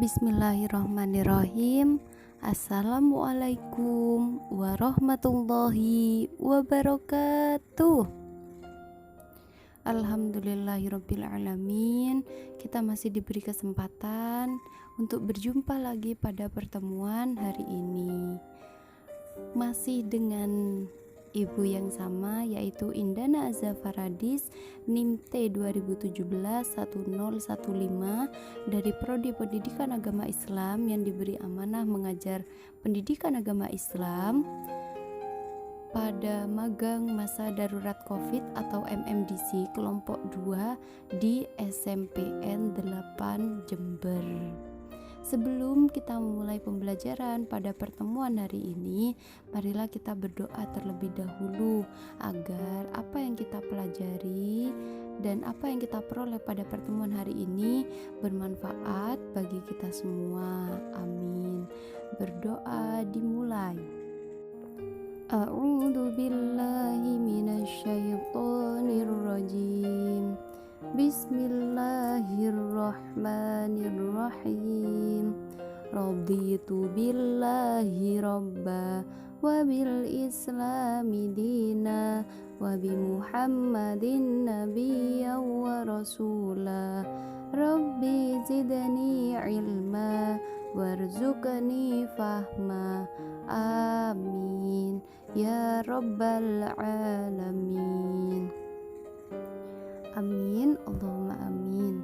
Bismillahirrahmanirrahim. Assalamualaikum warahmatullahi wabarakatuh. Alhamdulillahirabbil alamin. Kita masih diberi kesempatan untuk berjumpa lagi pada pertemuan hari ini. Masih dengan ibu yang sama, yaitu Indana Azafaradis, NIM T 2017-1015 dari Prodi Pendidikan Agama Islam yang diberi amanah mengajar pendidikan agama Islam pada magang masa darurat COVID atau MMDC kelompok 2 di SMPN 8 Jember. Sebelum kita memulai pembelajaran pada pertemuan hari ini, marilah kita berdoa terlebih dahulu agar apa yang kita pelajari dan apa yang kita peroleh pada pertemuan hari ini bermanfaat bagi kita semua. Amin. Berdoa dimulai. A'udzu billahi minasyaitonir rajim. Bismillahirrahmanirrahim. Raditu billahi rabba wa bil islami dina wa bi muhammadin nabiyyan wa rasula. Rabbi zidni ilma warzuqni fahma. Amin ya rabbal alamin. Amin, Allahumma amin.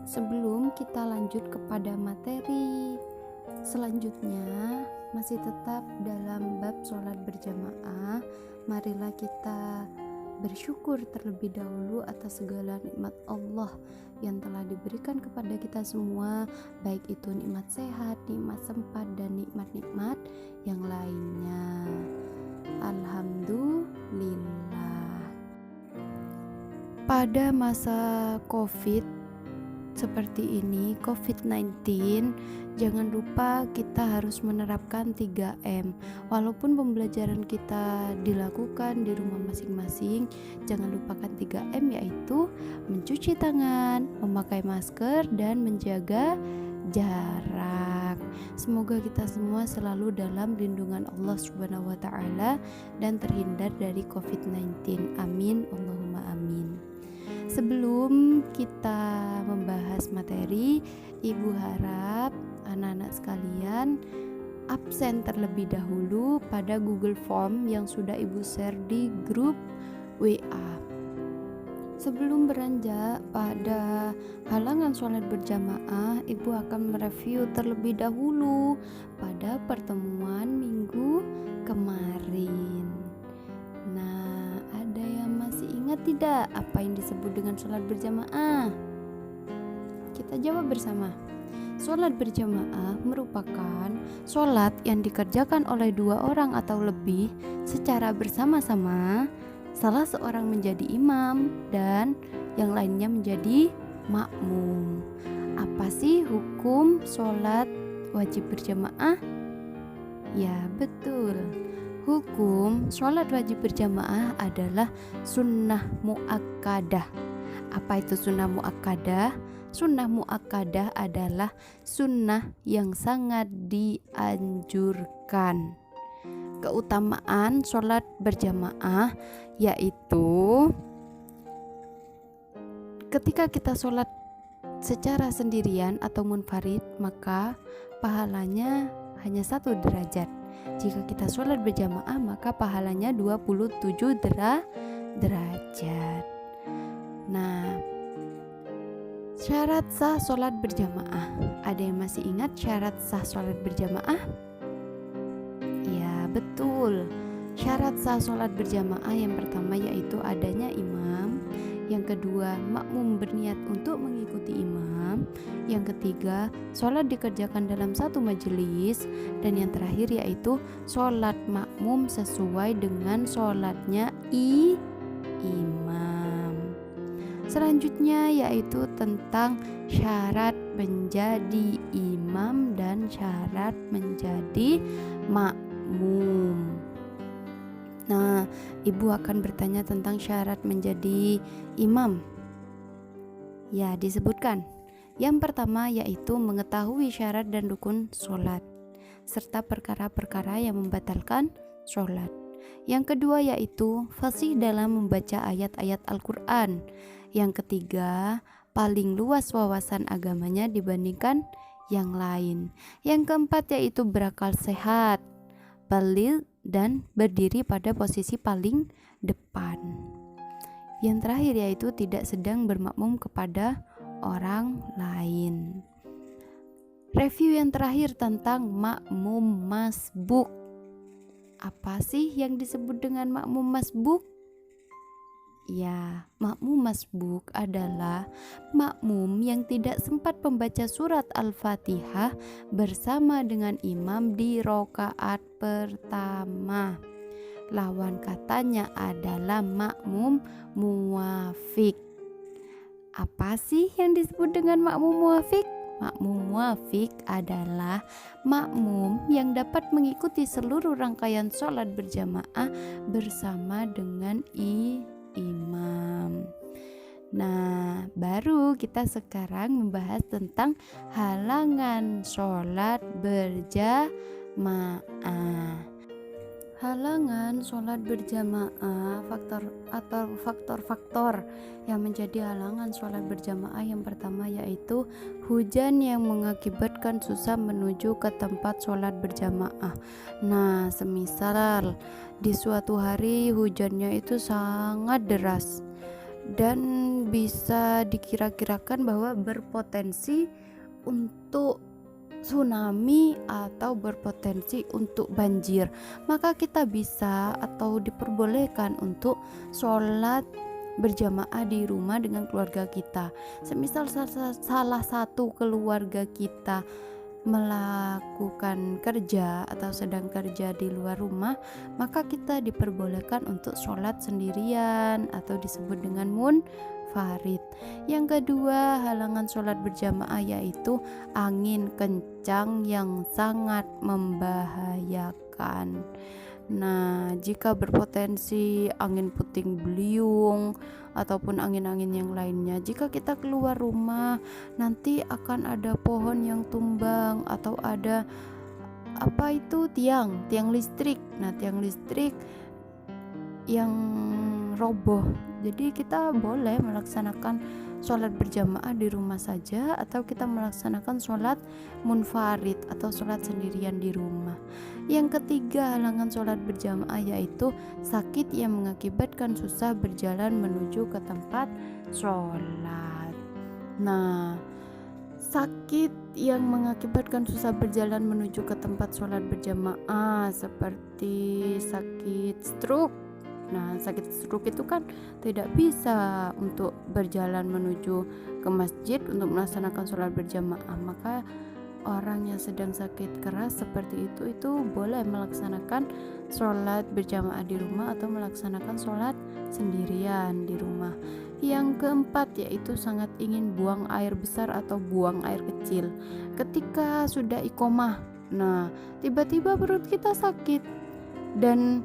Sebelum kita lanjut kepada materi selanjutnya, masih tetap dalam bab sholat berjamaah, marilah kita bersyukur terlebih dahulu atas segala nikmat Allah yang telah diberikan kepada kita semua, baik itu nikmat sehat, nikmat sempat, dan nikmat-nikmat yang lainnya. Alhamdulillah. Pada masa COVID seperti ini, COVID-19, jangan lupa kita harus menerapkan 3M. Walaupun pembelajaran kita dilakukan di rumah masing-masing, jangan lupakan 3M, yaitu mencuci tangan, memakai masker, dan menjaga jarak. Semoga kita semua selalu dalam lindungan Allah Subhanahu wa taala dan terhindar dari COVID-19. Amin, Allahumma amin. Sebelum kita membahas materi, Ibu harap anak-anak sekalian absen terlebih dahulu pada Google Form yang sudah Ibu share di grup WA. Sebelum beranjak pada halangan sholat berjamaah, Ibu akan mereview terlebih dahulu pada pertemuan minggu kemarin. Nah, ada yang masih ingat tidak apa yang disebut dengan sholat berjamaah? Kita jawab bersama. Sholat berjamaah merupakan sholat yang dikerjakan oleh 2 orang atau lebih secara bersama-sama. Salah seorang menjadi imam dan yang lainnya menjadi makmum. Apa sih hukum sholat wajib berjamaah? Ya, betul. Hukum sholat wajib berjamaah adalah sunnah muakkadah. Apa itu sunnah muakkadah? Sunnah muakkadah adalah sunnah yang sangat dianjurkan. Keutamaan sholat berjamaah yaitu ketika kita sholat secara sendirian atau munfarid, maka pahalanya hanya 1 derajat. Jika kita sholat berjamaah, maka pahalanya 27 derajat. Nah, syarat sah sholat berjamaah. Ada yang masih ingat syarat sah sholat berjamaah? Ya, betul. Syarat sah sholat berjamaah yang pertama yaitu adanya imam. Yang kedua, makmum berniat untuk mengikuti imam. Yang ketiga, sholat dikerjakan dalam satu majelis. Dan yang terakhir yaitu sholat makmum sesuai dengan sholatnya imam. Selanjutnya yaitu tentang syarat menjadi imam dan syarat menjadi makmum. Nah, Ibu akan bertanya tentang syarat menjadi imam. Ya, disebutkan. Yang pertama yaitu mengetahui syarat dan rukun sholat, serta perkara-perkara yang membatalkan sholat. Yang kedua yaitu fasih dalam membaca ayat-ayat Al-Quran. Yang ketiga, paling luas wawasan agamanya dibandingkan yang lain. Yang keempat yaitu berakal sehat, baligh, dan berdiri pada posisi paling depan. Yang terakhir yaitu tidak sedang bermakmum kepada orang lain. Review yang terakhir tentang makmum masbuk. Apa sih yang disebut dengan makmum masbuk? Ya, makmum masbuk adalah makmum yang tidak sempat membaca surat Al-Fatihah bersama dengan imam di rakaat pertama. Lawan katanya adalah makmum muwafiq. Apa sih yang disebut dengan makmum muwafiq? Makmum muwafiq adalah makmum yang dapat mengikuti seluruh rangkaian sholat berjamaah bersama dengan imam. Nah, baru kita sekarang membahas tentang halangan sholat berjamaah. Halangan sholat berjamaah, faktor-faktor yang menjadi halangan sholat berjamaah yang pertama yaitu hujan yang mengakibatkan susah menuju ke tempat sholat berjamaah. Nah, semisal di suatu hari hujannya itu sangat deras dan bisa dikira-kirakan bahwa berpotensi untuk tsunami atau berpotensi untuk banjir, maka kita bisa atau diperbolehkan untuk sholat berjamaah di rumah dengan keluarga kita. Semisal salah satu keluarga kita melakukan kerja atau sedang kerja di luar rumah, maka kita diperbolehkan untuk sholat sendirian atau disebut dengan munfarid. Yang kedua, halangan sholat berjamaah yaitu angin kencang yang sangat membahayakan. Nah, jika berpotensi angin puting beliung ataupun angin-angin yang lainnya, jika kita keluar rumah nanti akan ada pohon yang tumbang atau ada tiang listrik. Nah, tiang listrik yang roboh. Jadi kita boleh melaksanakan sholat berjamaah di rumah saja atau kita melaksanakan sholat munfarid atau sholat sendirian di rumah. Yang ketiga, halangan sholat berjamaah yaitu sakit yang mengakibatkan susah berjalan menuju ke tempat sholat. Nah, sakit yang mengakibatkan susah berjalan menuju ke tempat sholat berjamaah seperti sakit stroke. Nah, sakit stroke itu kan tidak bisa untuk berjalan menuju ke masjid untuk melaksanakan sholat berjamaah. Maka orang yang sedang sakit keras seperti itu boleh melaksanakan sholat berjamaah di rumah atau melaksanakan sholat sendirian di rumah. Yang keempat yaitu sangat ingin buang air besar atau buang air kecil. Ketika sudah iqomah, nah tiba-tiba perut kita sakit dan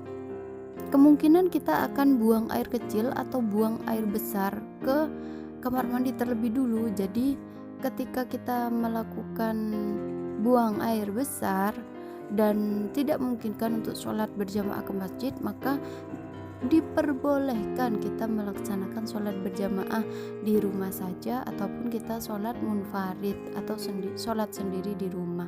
kemungkinan kita akan buang air kecil atau buang air besar ke kamar mandi terlebih dulu. Jadi ketika kita melakukan buang air besar dan tidak memungkinkan untuk sholat berjamaah ke masjid, maka diperbolehkan kita melaksanakan sholat berjamaah di rumah saja ataupun kita sholat munfarid atau sholat sendiri di rumah.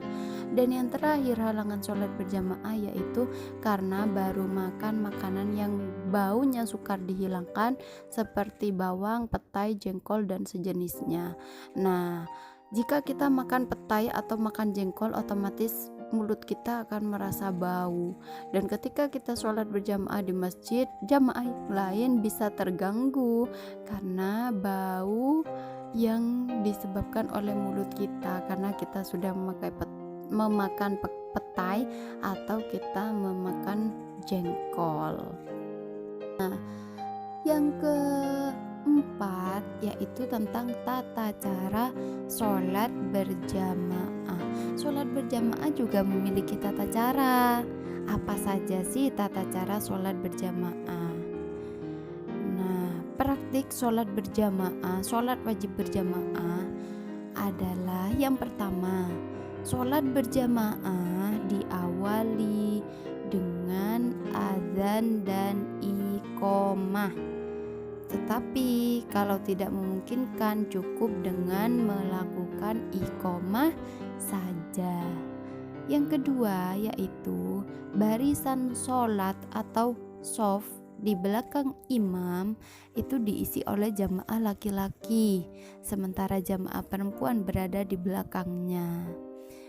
Dan yang terakhir, halangan sholat berjamaah yaitu karena baru makan makanan yang baunya sukar dihilangkan seperti bawang, petai, jengkol, dan sejenisnya. Nah, jika kita makan petai atau makan jengkol, otomatis mulut kita akan merasa bau, dan ketika kita sholat berjamaah di masjid, jamaah lain bisa terganggu karena bau yang disebabkan oleh mulut kita karena kita sudah memakan petai atau kita memakan jengkol. Nah, yang keempat yaitu tentang tata cara sholat berjamaah. Sholat berjamaah juga memiliki tata cara. Apa saja sih tata cara sholat berjamaah? Nah, praktik sholat berjamaah, sholat wajib berjamaah adalah yang pertama, sholat berjamaah diawali dengan azan dan iqomah. Tetapi kalau tidak memungkinkan, cukup dengan melakukan iqomah saja. Yang kedua yaitu barisan sholat atau shaf di belakang imam itu diisi oleh jamaah laki-laki, sementara jamaah perempuan berada di belakangnya.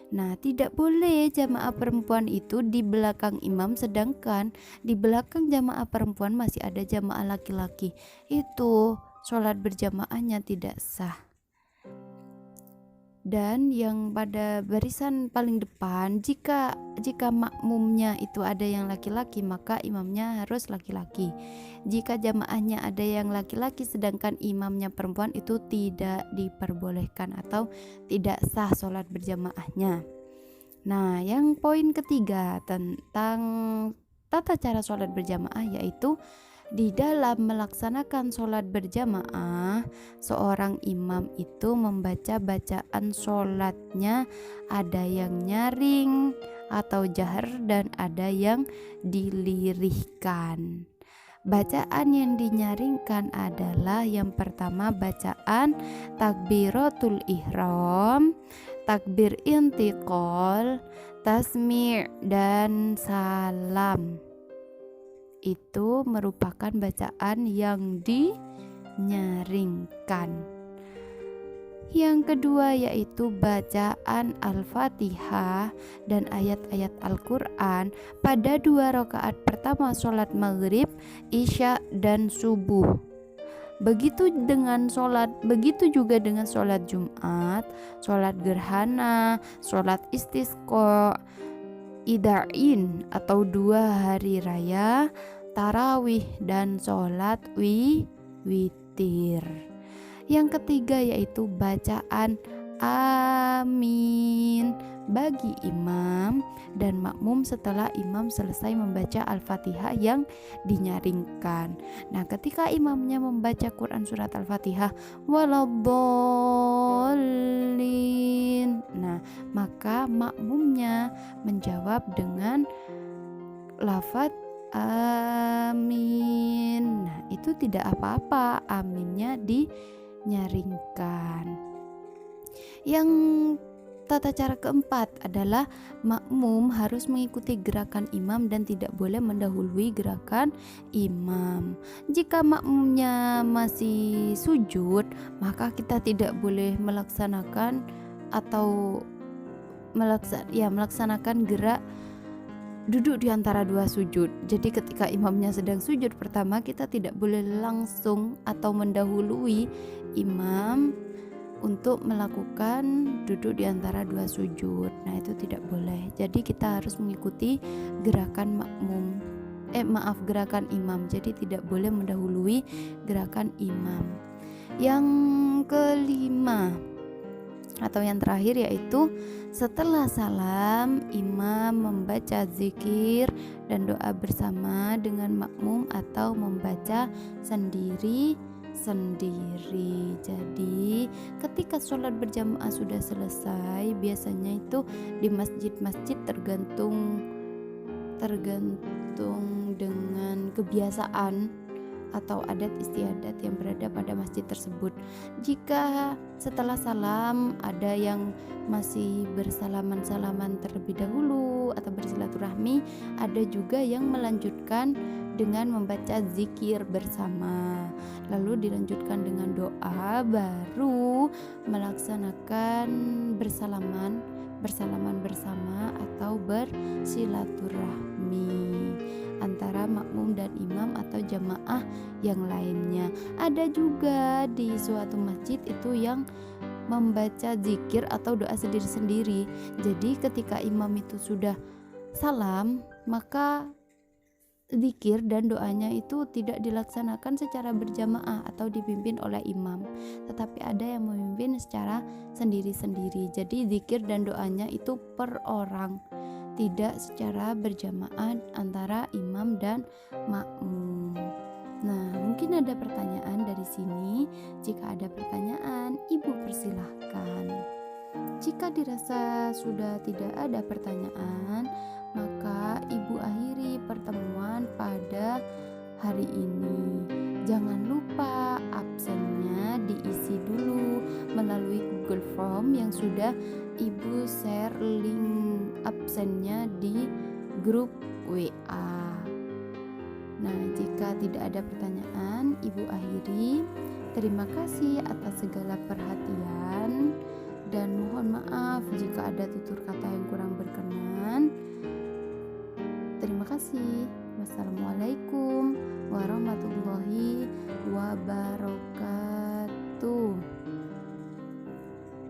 Nah, tidak boleh jamaah perempuan itu di belakang imam, sedangkan di belakang jamaah perempuan masih ada jamaah laki-laki. Itu sholat berjamaahnya tidak sah. Dan yang pada barisan paling depan, jika makmumnya itu ada yang laki-laki, maka imamnya harus laki-laki. Jika jamaahnya ada yang laki-laki sedangkan imamnya perempuan, itu tidak diperbolehkan atau tidak sah sholat berjamaahnya. Nah, yang poin ketiga tentang tata cara sholat berjamaah yaitu di dalam melaksanakan sholat berjamaah, seorang imam itu membaca bacaan sholatnya, ada yang nyaring atau jahar dan ada yang dilirihkan. Bacaan yang dinyaringkan adalah yang pertama bacaan takbiratul ihram, takbir intiqal, tasmi' dan salam. Itu merupakan bacaan yang dinyaringkan. Yang kedua yaitu bacaan Al-Fatihah dan ayat-ayat Al-Quran pada 2 rakaat pertama sholat maghrib, isya, dan subuh. Begitu juga dengan sholat Jumat, sholat gerhana, sholat istisqa, Idain atau 2 hari raya, tarawih, dan sholat witir. Yang ketiga yaitu bacaan amin bagi imam dan makmum setelah imam selesai membaca Al-Fatihah yang dinyaringkan. Nah, ketika imamnya membaca Quran surat Al-Fatihah waladdallin, nah maka makmumnya menjawab dengan lafaz amin. Nah, itu tidak apa-apa, aminnya dinyaringkan. Yang tata cara keempat adalah makmum harus mengikuti gerakan imam dan tidak boleh mendahului gerakan imam. Jika makmumnya masih sujud, maka kita tidak boleh melaksanakan gerak duduk di antara 2 sujud. Jadi ketika imamnya sedang sujud pertama, kita tidak boleh langsung atau mendahului imam untuk melakukan duduk di antara 2 sujud. Nah, itu tidak boleh. Jadi kita harus mengikuti gerakan gerakan imam. Jadi tidak boleh mendahului gerakan imam. Yang kelima atau yang terakhir yaitu setelah salam, imam membaca zikir dan doa bersama dengan makmum atau membaca sendiri. Jadi ketika sholat berjamaah sudah selesai, biasanya itu di masjid-masjid tergantung dengan kebiasaan atau adat istiadat yang berada pada masjid tersebut. Jika setelah salam ada yang masih bersalaman-salaman terlebih dahulu atau bersilaturahmi, ada juga yang melanjutkan dengan membaca zikir bersama, lalu dilanjutkan dengan doa, baru melaksanakan bersalaman bersama atau bersilaturahmi antara makmum dan imam atau jamaah yang lainnya. Ada juga di suatu masjid itu yang membaca zikir atau doa sendiri-sendiri. Jadi ketika imam itu sudah salam, maka zikir dan doanya itu tidak dilaksanakan secara berjamaah atau dipimpin oleh imam, tetapi ada yang memimpin secara sendiri-sendiri. Jadi zikir dan doanya itu per orang, tidak secara berjamaah antara imam dan makmum. Nah, mungkin ada pertanyaan dari sini. Jika ada pertanyaan, Ibu persilahkan. Jika dirasa sudah tidak ada pertanyaan, maka Ibu akhiri pertemuan pada hari ini. Jangan lupa absennya diisi dulu melalui Google Form yang sudah Ibu share link absennya di grup WA. Nah, jika tidak ada pertanyaan, Ibu akhiri. Terima kasih atas segala perhatian dan mohon maaf jika ada tutur kata yang kurang berkenan. Terima kasih. Wassalamualaikum warahmatullahi wabarakatuh.